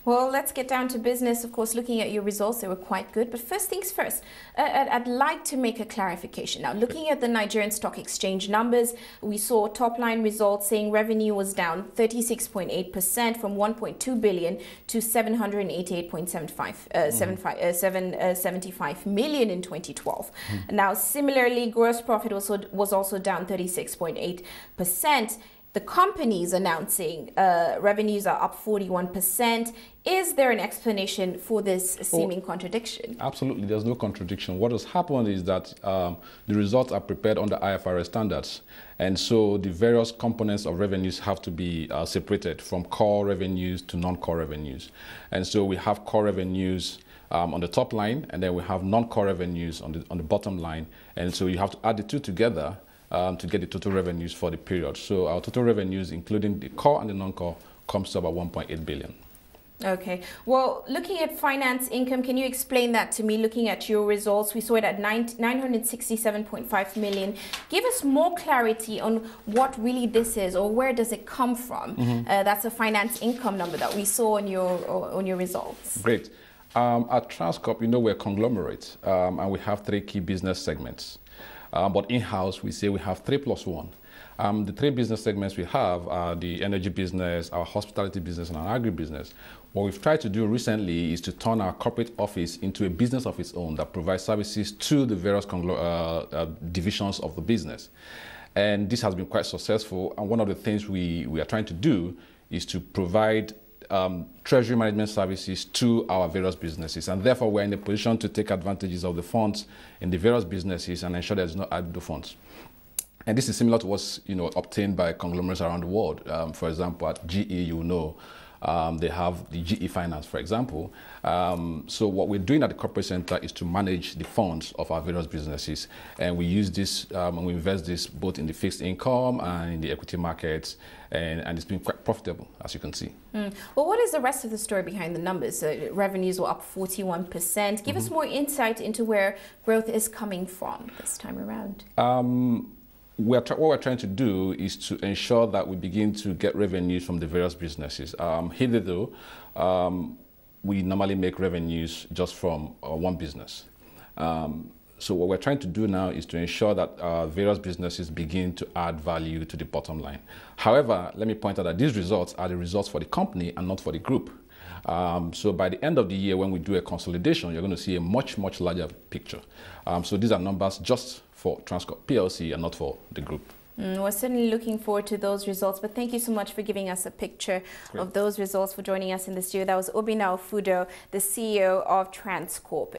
Well, let's get down to business. Of course, looking at your results, they were quite good. But first things first, I'd like to make a clarification. Now, looking at the Nigerian Stock Exchange numbers, we saw top-line results saying revenue was down 36.8% from 1.2 billion to 788.75 million in 2012. Now, similarly, gross profit was also down 36.8%. The companies announcing revenues are up 41%. Is there an explanation for this seeming contradiction? Absolutely, there's no contradiction. What has happened is that the results are prepared under IFRS standards. And so the various components of revenues have to be separated from core revenues to non-core revenues. And so we have core revenues on the top line, and then we have non-core revenues on the bottom line. And so you have to add the two together to get the total revenues for the period. So our total revenues, including the core and the non-core, comes to about 1.8 billion. Okay. Well, looking at finance income, can you explain that to me? Looking at your results, we saw it at 967.5 million. Give us more clarity on what really this is, or where does it come from? That's a finance income number that we saw on your results. Great. At Transcorp, we're a conglomerate, and we have three key business segments. But in-house, we say we have 3+1. The three business segments we have are the energy business, our hospitality business, and our agribusiness. What we've tried to do recently is to turn our corporate office into a business of its own that provides services to the various divisions of the business. And this has been quite successful. And one of the things we are trying to do is to provide treasury management services to our various businesses, and therefore we're in a position to take advantages of the funds in the various businesses and ensure there's no idle funds. And this is similar to what's obtained by conglomerates around the world. For example, at GE, they have the GE Finance, for example. So what we're doing at the corporate center is to manage the funds of our various businesses. And we use this, and we invest this both in the fixed income and in the equity markets. And it's been quite profitable, as you can see. Well, what is the rest of the story behind the numbers? Revenues were up 41%. Give us more insight into where growth is coming from this time around. What we're trying to do is to ensure that we begin to get revenues from the various businesses. Hitherto, we normally make revenues just from one business. So what we're trying to do now is to ensure that various businesses begin to add value to the bottom line. However, let me point out that these results are the results for the company and not for the group. So by the end of the year, when we do a consolidation, you're going to see a much, much larger picture. So these are numbers just for Transcorp PLC and not for the group. We're certainly looking forward to those results, but thank you so much for giving us a picture of those results, for joining us in the studio. That was Ufudo, the CEO of Transcorp.